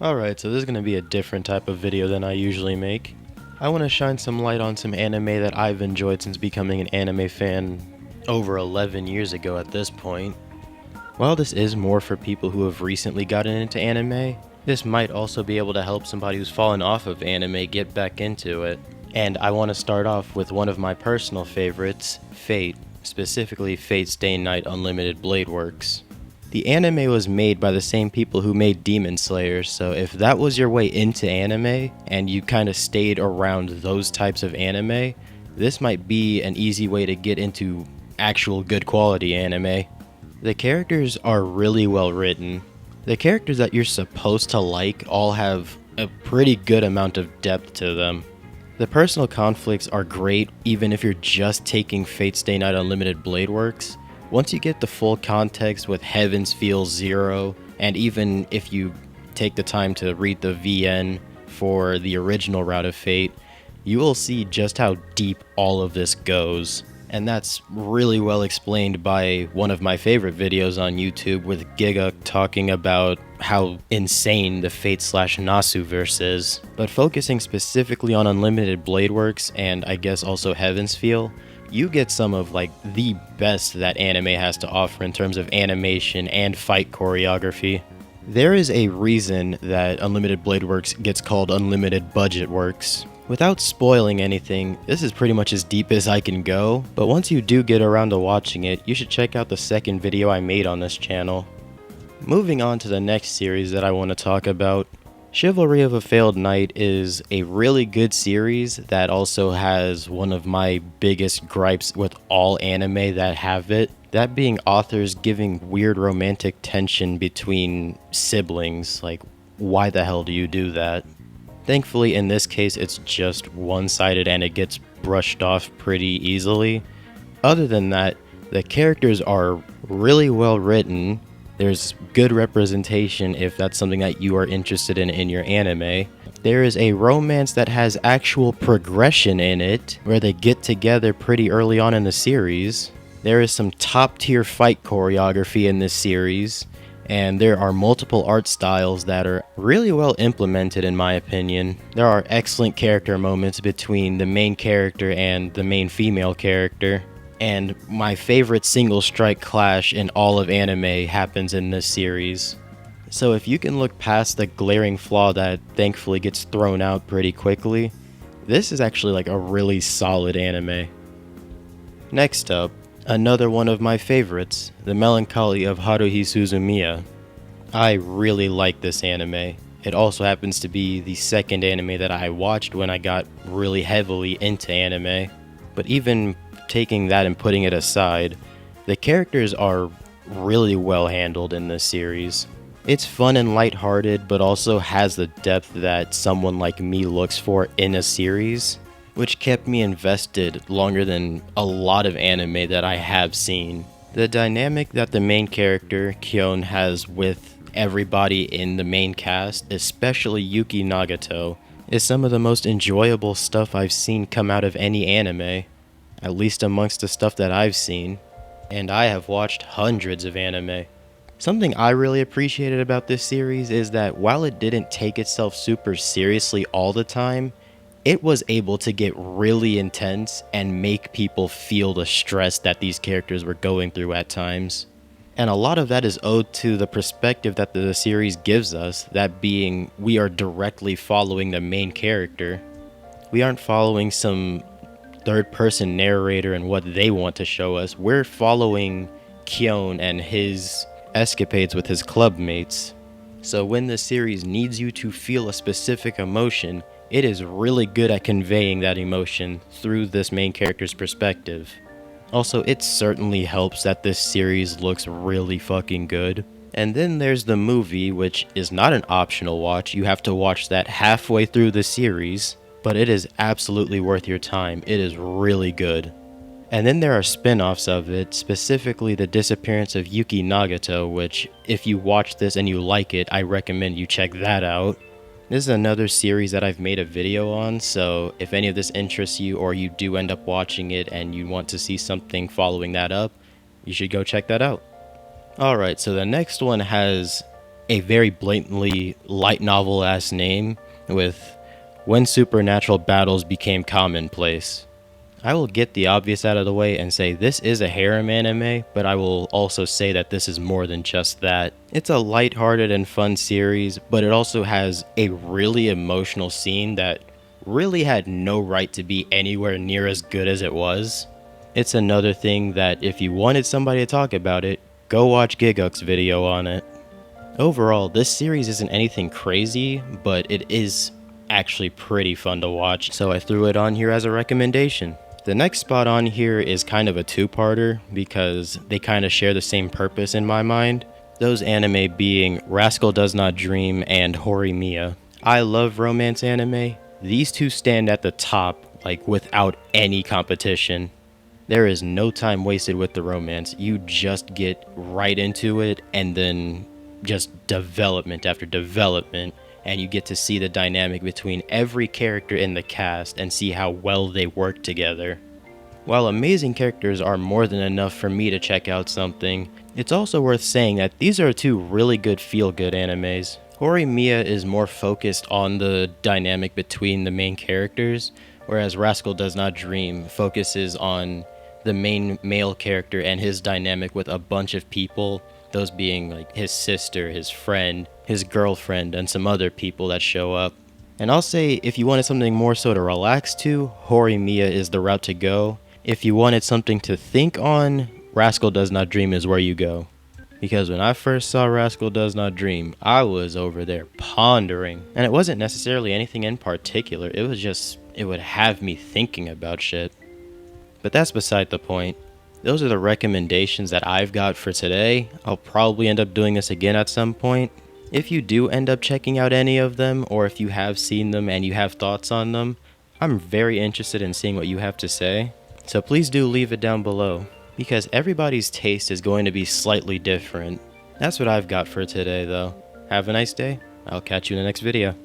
Alright, so this is going to be a different type of video than I usually make. I want to shine some light on some anime that I've enjoyed since becoming an anime fan over 11 years ago at this point. While this is more for people who have recently gotten into anime, this might also be able to help somebody who's fallen off of anime get back into it. And I want to start off with one of my personal favorites, Fate, specifically Fate Stay Night Unlimited Blade Works. The anime was made by the same people who made Demon Slayer, so if that was your way into anime, and you kind of stayed around those types of anime, this might be an easy way to get into actual good quality anime. The characters are really well written. The characters that you're supposed to like all have a pretty good amount of depth to them. The personal conflicts are great even if you're just taking Fate Stay Night Unlimited Blade Works. Once you get the full context with Heaven's Feel Zero, and even if you take the time to read the VN for the original Route of Fate, you will see just how deep all of this goes. And that's really well explained by one of my favorite videos on YouTube with Giga talking about how insane the Fate/Nasu verse is. But focusing specifically on Unlimited Blade Works and I guess also Heaven's Feel, you get some of like the best that anime has to offer in terms of animation and fight choreography. There is a reason that Unlimited Blade Works gets called Unlimited Budget Works. Without spoiling anything, this is pretty much as deep as I can go, but once you do get around to watching it, you should check out the second video I made on this channel. Moving on to the next series that I want to talk about, Chivalry of a Failed Knight is a really good series that also has one of my biggest gripes with all anime that have it, that being authors giving weird romantic tension between siblings. Like, why the hell do you do that? Thankfully, in this case, it's just one-sided and it gets brushed off pretty easily. Other than that, the characters are really well written. There's good representation if that's something that you are interested in your anime. There is a romance that has actual progression in it, where they get together pretty early on in the series. There is some top-tier fight choreography in this series, and there are multiple art styles that are really well implemented in my opinion. There are excellent character moments between the main character and the main female character. And my favorite single strike clash in all of anime happens in this series. So if you can look past the glaring flaw that thankfully gets thrown out pretty quickly, this is actually like a really solid anime. Next up, another one of my favorites, The Melancholy of Haruhi Suzumiya. I really like this anime. It also happens to be the second anime that I watched when I got really heavily into anime. But even taking that and putting it aside, the characters are really well handled in this series. It's fun and lighthearted, but also has the depth that someone like me looks for in a series, which kept me invested longer than a lot of anime that I have seen. The dynamic that the main character, Kyon, has with everybody in the main cast, especially Yuki Nagato, is some of the most enjoyable stuff I've seen come out of any anime. At least amongst the stuff that I've seen, and I have watched hundreds of anime. Something I really appreciated about this series is that while it didn't take itself super seriously all the time, it was able to get really intense and make people feel the stress that these characters were going through at times. And a lot of that is owed to the perspective that the series gives us, that being we are directly following the main character. We aren't following some third-person narrator and what they want to show us. We're following Kyon and his escapades with his club mates. So when the series needs you to feel a specific emotion, it is really good at conveying that emotion through this main character's perspective. Also, it certainly helps that this series looks really fucking good. And then there's the movie, which is not an optional watch. You have to watch that halfway through the series, but it is absolutely worth your time. It is really good. And then there are spin-offs of it, specifically The Disappearance of Yuki Nagato, which if you watch this and you like it, I recommend you check that out. This is another series that I've made a video on, so if any of this interests you or you do end up watching it and you want to see something following that up, you should go check that out. Alright, so the next one has a very blatantly light novel-ass name with When Supernatural Battles Became Commonplace. I will get the obvious out of the way and say this is a harem anime, but I will also say that this is more than just that. It's a lighthearted and fun series, but it also has a really emotional scene that really had no right to be anywhere near as good as it was. It's another thing that if you wanted somebody to talk about it, go watch Giguk's video on it. Overall, this series isn't anything crazy, but it is actually pretty fun to watch, so I threw it on here as a recommendation. The next spot on here is kind of a two-parter because they kind of share the same purpose in my mind. Those anime being Rascal Does Not Dream and Horimiya. I love romance anime. These two stand at the top, like without any competition. There is no time wasted with the romance. You just get right into it and then just development after development. And you get to see the dynamic between every character in the cast and see how well they work together. While amazing characters are more than enough for me to check out something, it's also worth saying that these are two really good feel-good animes. Horimiya is more focused on the dynamic between the main characters, whereas Rascal Does Not Dream focuses on the main male character and his dynamic with a bunch of people, those being like his sister, his friend, his girlfriend, and some other people that show up. And I'll say if you wanted something more so to relax to, Horimiya is the route to go. If you wanted something to think on, Rascal Does Not Dream is where you go. Because when I first saw Rascal Does Not Dream, I was over there pondering. And it wasn't necessarily anything in particular, it was just, it would have me thinking about shit. But that's beside the point. Those are the recommendations that I've got for today. I'll probably end up doing this again at some point. If you do end up checking out any of them, or if you have seen them and you have thoughts on them, I'm very interested in seeing what you have to say. So please do leave it down below, because everybody's taste is going to be slightly different. That's what I've got for today though. Have a nice day. I'll catch you in the next video.